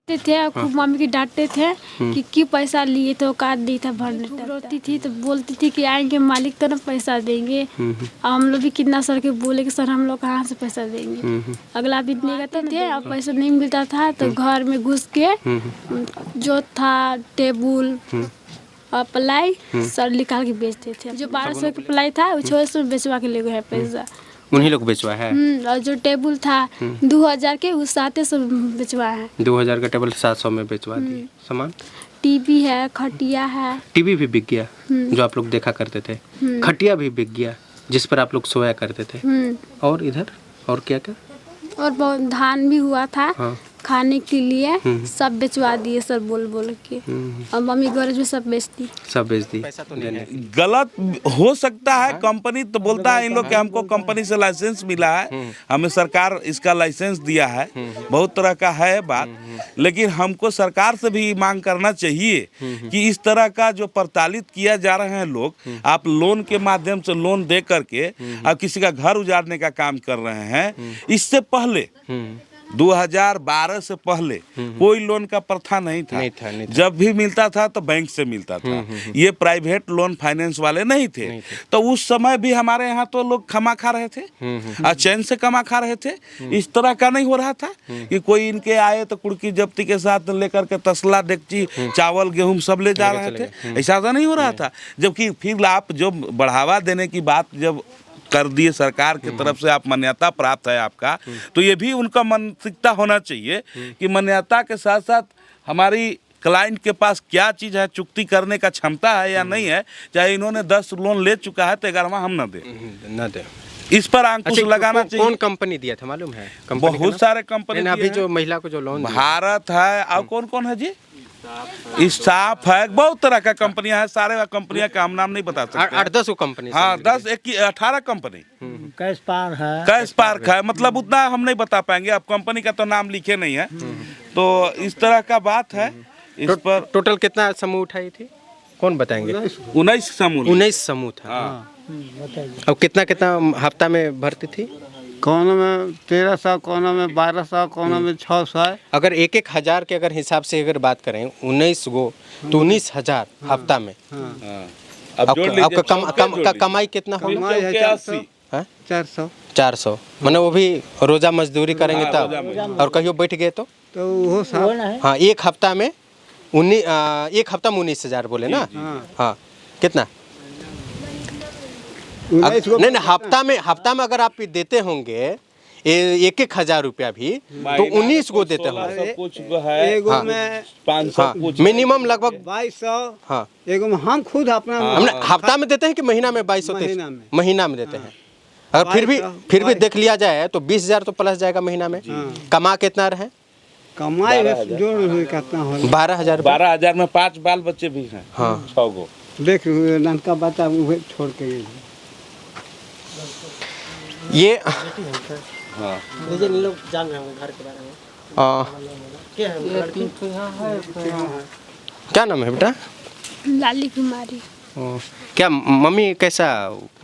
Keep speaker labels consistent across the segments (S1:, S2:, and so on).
S1: थे और खूब मम्मी की डांटते थे कि क्यों पैसा लिए तो काट दी था भरने तक। रोती थी तो बोलती थी कि आएंगे मालिक तो ना पैसा देंगे। और हम लोग भी कितना सर के बोले कि सर हम लोग कहाँ से पैसा देंगे। अगला भी देगा तो थे और पैसा नहीं मिलता था तो घर में घुस के जो था टेबुल और प्लाई सर निकाल के बेचते थे। जो 1200 का प्लाई था वो 600 में बेचवा के ले गए पैसा।
S2: उन्हीं लोग बेचवा है।
S1: और जो टेबुल था 2000 के उस 700 बेचवा है।
S2: 2000 का टेबल 700 में बेचवा दिए। सामान
S1: टीवी है, खटिया है।
S2: टीवी भी बिक गया जो आप लोग देखा करते थे। खटिया भी बिक गया जिस पर आप लोग सोया करते थे। और इधर और क्या क्या?
S1: और बहुत धान भी हुआ था।
S2: हाँ।
S1: खाने के लिए सब बेचवा दिए सर बोल बोल के। और मम्मी गरज में सब बेच दी।
S2: पैसा तो नहीं है।
S3: गलत हो सकता है। कंपनी तो बोलता है इन लोग कि हमको कंपनी से लाइसेंस मिला है, हमें सरकार इसका लाइसेंस दिया है, बहुत तरह का है बात। लेकिन हमको सरकार से भी मांग करना चाहिए कि इस तरह का जो प्रताड़ित किया जा रहे हैं लोग, आप लोन के माध्यम से लोन दे करके आप किसी का घर उजाड़ने का काम कर रहे हैं। इससे पहले 2012 से पहले कोई लोन का प्रथा नहीं था। जब भी मिलता था तो बैंक से मिलता था। ये प्राइवेट लोन फाइनेंस वाले नहीं थे। तो उस समय भी हमारे यहाँ तो लोग कमा खा रहे थे और चैन से कमा खा रहे थे। इस तरह का नहीं हो रहा था कि कोई इनके आए तो कुर्की जब्ती के साथ लेकर के तसला डेगची चावल गेहूं सब ले जा रहे थे। ऐसा तो नहीं हो रहा था। जबकि फिर आप जो बढ़ावा देने की बात जब कर दिए सरकार की तरफ से, आप मान्यता प्राप्त है आपका, तो ये भी उनका मानसिकता होना चाहिए कि मान्यता के साथ साथ हमारी क्लाइंट के पास क्या चीज़ है, चुकती करने का क्षमता है या नहीं है। चाहे इन्होंने 10 लोन ले चुका है तो 11वां हम न दें। इस पर अंकुश लगाना चाहिए।
S2: कौन कंपनी दिया था मालूम है?
S3: बहुत सारे कंपनी
S2: अभी जो महिला को जो लोन
S3: भारत है और कौन कौन है जी, स्टाफ है, बहुत तरह का कंपनियां है। सारे कंपनियां का हम नाम नहीं बता सकते।
S2: 8-10 कंपनी।
S3: हाँ 18 कंपनी।
S4: कैश
S3: पार्क है, मतलब उतना हम नहीं बता पाएंगे। अब कंपनी का तो नाम लिखे नहीं है। तो इस तरह का बात है। इस पर
S2: टोटल कितना समूह उठाई थी कौन बताएंगे?
S3: 19 समूह।
S2: 19 समूह था। अब कितना कितना हफ्ता में भरती थी?
S4: कोनों में 1300, कोनों में 1200, कोनों में 600।
S2: अगर 1-1 हज़ार के अगर हिसाब से अगर बात करें 19 गो तो 19,000 हफ्ता में। आपका कमाई कितना होगा? 400। मैंने वो भी रोजा मजदूरी करेंगे तब, और कहियो बैठ गए तो
S4: वो सब।
S2: हाँ एक हफ्ता में 19,000 बोले ना। हाँ कितना? नहीं हफ्ता में अगर आप देते होंगे 1-1 हज़ार रुपया भी तो 19 गो देते होंगे।
S3: कुछ है
S4: में
S3: 500
S2: मिनिमम लगभग
S4: 2200।
S2: हाँ
S4: एगो में हम खुद अपना
S2: हफ्ता में देते हैं कि महीना में 2200 महीना में देते हैं। और फिर भी देख लिया जाए तो 20,000 तो प्लस जाएगा महीना में। कमा कितना रहे?
S4: कमाई जो कितना हो
S2: 12,000।
S3: 12,000 में 5 बाल बच्चे भी हैं। हाँ 6 गो।
S4: देख लड़का बच्चा छोड़ के
S2: ये
S3: हाँ
S4: लोग जान रहे हैं घर के बारे में।
S2: क्या नाम है बेटा?
S1: लाली कुमारी।
S2: क्या मम्मी कैसा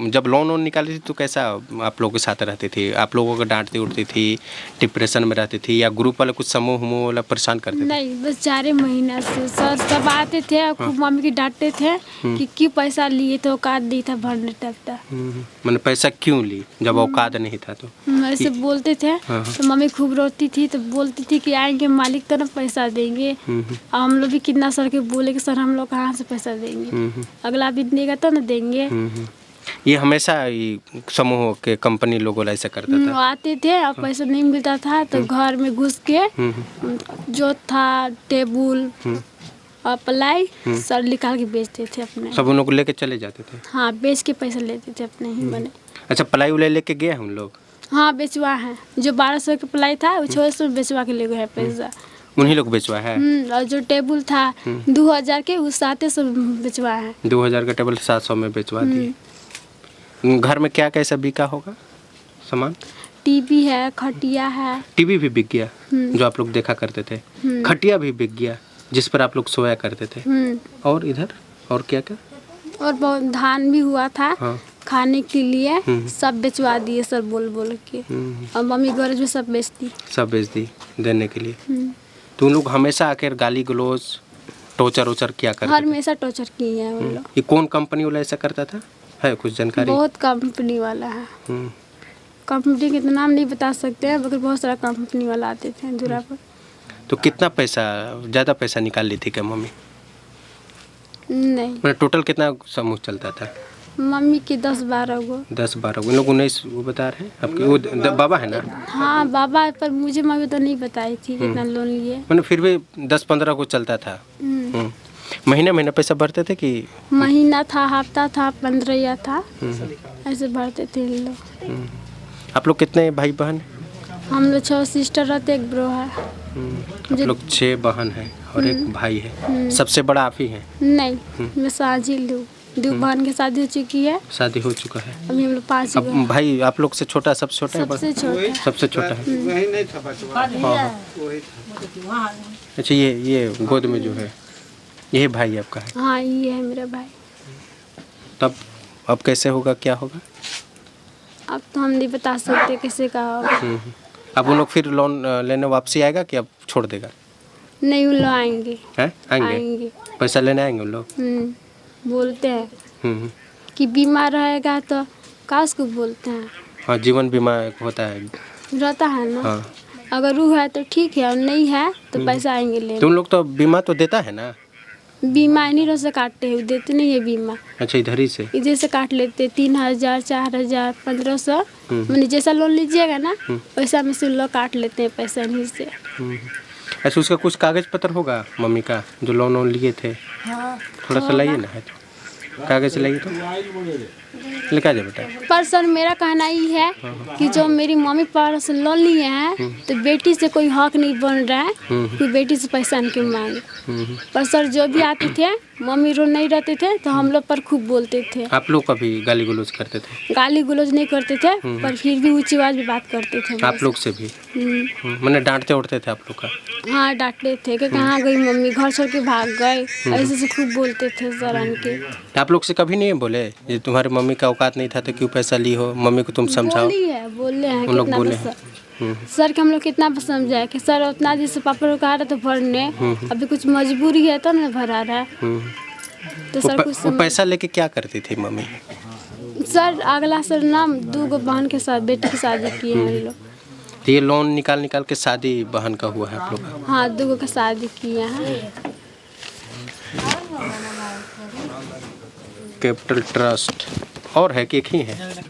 S2: जब लोन निकाली थी तो कैसा आप लोगों के साथ रहती थी? आप लोगों को डांटती उठती थी, डिप्रेशन में रहती थी, या ग्रुप वाले कुछ समूह वाला परेशान करते थे?
S1: नहीं, बस 4 महीना से सर सब आते थे और खूब मम्मी की डांटते थे कि क्यों पैसा लिए तो काट दी था भरने तक।
S2: मैंने पैसा क्यों ली जब औकात नहीं था? तो
S1: ऐसे बोलते थे तो मम्मी खूब रोती थी तो बोलती थी कि आएंगे मालिक तो ना पैसा देंगे। और हम लोग भी कितना सर के बोले कि सर हम लोग कहाँ से पैसा देंगे। अगला भी देगा तो ना देंगे।
S2: ये हमेशा समूह के कंपनी लोगों ऐसा करता था।
S1: आते थे और पैसा नहीं मिलता था तो घर में घुस के जो था टेबुल और प्लाई सर निकाल के बेचते थे अपने।
S2: सब उन लोग लेके चले जाते थे?
S1: हाँ बेच के पैसा लेते थे अपने ही बने।
S2: अच्छा प्लाई उलाई लेके गए हम लोग?
S1: हाँ बेचवा है। जो 1200 का प्लाई था वो 600 में बेचवा के ले गए पैसा।
S2: उन्हीं लोग बेचवा है।
S1: और जो टेबुल था 2000 के उस 700 बेचवा है।
S2: 2000 का टेबल 700 में बेचवा दिए। घर में क्या कैसा बिका होगा सामान?
S1: टीवी है, खटिया है।
S2: टीवी भी बिक गया जो आप लोग देखा करते थे। खटिया भी बिक गया जिस पर आप लोग सोया करते थे। और इधर और क्या क्या?
S1: और बहुत धान भी हुआ था।
S2: हाँ।
S1: खाने के लिए सब बेचवा दिए सर बोल बोल के। और मम्मी गरज में सब बेच दी
S2: देने के लिए। तो उन लोग हमेशा आकर गाली गलौज टॉर्चर वोचर क्या करते थे?
S1: हमेशा टॉर्चर किए हैं उन लोग।
S2: ये कौन कंपनी वाला ऐसा करता था, है कुछ जानकारी?
S1: बहुत कंपनी वाला है।
S2: हम्म।
S1: कंपनी के तो नाम नहीं बता सकते हैं, मगर बहुत सारा कंपनी वाला आते थे दूरा पर।
S2: तो कितना पैसा, ज़्यादा पैसा निकाल ली थी क्या मम्मी?
S1: नहीं,
S2: मतलब टोटल कितना समूह चलता था?
S1: मम्मी के 10-12 गो।
S2: 10-12 इन लोग 19 वो बता रहे हैं आपके, वो बाबा है ना?
S1: हाँ बाबा, पर मुझे मम्मी तो नहीं बताई थी कितना लोन लिए।
S2: मतलब फिर भी 10-15 को चलता था। महीने महीने पैसा भरते थे कि?
S1: महीना था, हफ्ता था, 15 था, ऐसे भरते थे इन लोग।
S2: आप लोग कितने भाई बहन?
S1: हम लोग 6 सिस्टर रहते, एक ब्रो है।
S2: आप लोग 6 बहन हैं और एक भाई है। सबसे बड़ा आप ही हैं?
S1: नहीं, मैं साजिल हूँ। 2 बहन की शादी हो चुकी है,
S2: शादी हो चुका है।
S1: अभी हम लोग 5
S2: अब भाई आप लोग से छोटा, सबसे छोटा है?
S1: सबसे छोटा।
S2: सबसे छोटा है।
S4: वही नहीं था बचवा।
S2: हाँ। अच्छा, ये गोद में जो है यही भाई आपका है?
S1: हाँ, ये है मेरा भाई।
S2: तब अब कैसे होगा, क्या होगा?
S1: अब तो हम नहीं बता सकते कैसे का होगा।
S2: अब वो लोग फिर लोन लेने वापसी आएगा कि अब छोड़ देगा?
S1: नहीं, वो लोग आएंगे।
S2: हैं? आएंगे?
S1: आएंगे।
S2: पैसा लेने आएंगे उन लोग?
S1: बोलते हैं
S2: हम्म।
S1: कि बीमार रहेगा तो का उसको बोलते हैं,
S2: हाँ, जीवन बीमा होता है।
S1: रहता है ना।
S2: हाँ,
S1: अगर वो है तो ठीक है, और नहीं है तो पैसा आएंगे ले।
S2: तो उन लोग तो बीमा तो देता है ना?
S1: बीमा इन्हीं रोज से काटते हैं, वो देते नहीं है बीमा।
S2: अच्छा, इधर ही से?
S1: इधर से काट लेते 3000, 4000, 1500, मैंने जैसा लोन लीजिएगा ना वैसा में से उन लोग काट लेते हैं पैसा इन्हीं से।
S2: ऐसे उसका कुछ कागज पत्र होगा मम्मी का, जो लोन वोन लिए थे? थोड़ा सा लाइए ना, है तो कागज लाइए तो लेके आ जाए बेटा।
S1: पर सर मेरा कहना ये है कि जो मेरी मम्मी पापा से लोन लिए हैं तो बेटी से कोई हक नहीं बन रहा है कि बेटी से पैसा इनके मांगे। पर सर जो भी आते थे, मम्मी रो नहीं रहते थे तो हम लोग पर खूब बोलते थे।
S2: आप लोग कभी गाली गलौज करते थे?
S1: गाली गलौज नहीं करते थे, पर फिर भी ऊंची आवाज में बात करते थे।
S2: आप लोग से भी? मैंने डांटते उड़ते थे आप लोग का?
S1: हाँ, डांटते थे कि कहाँ गई मम्मी, घर छोड़ के भाग गए, ऐसे से खूब बोलते थे सर इनके।
S2: आप लोग से कभी नहीं बोले ये तुम्हारे मम्मी का औकात नहीं था तो क्यों पैसा ली हो, मम्मी को तुम समझाओ?
S1: बोले हैं
S2: उन लोग
S1: कितना
S2: बोले
S1: बस सर के हम लोग कितना समझाए कि सर उतना जैसे पापा लोग कहा रहा तो भरने, अभी कुछ मजबूरी है तो ना भरा रहा है। तो सर कुछ
S2: वो पैसा लेके क्या करती थी मम्मी?
S1: सर अगला सर ना 2 गो बहन के साथ बेटी की शादी किए हैं हम लोग।
S2: तो ये लोन निकाल के शादी बहन का हुआ है आप लोग का?
S1: हाँ, 2 गो का शादी किए हैं।
S2: कैपिटल ट्रस्ट और है कि एक ही है?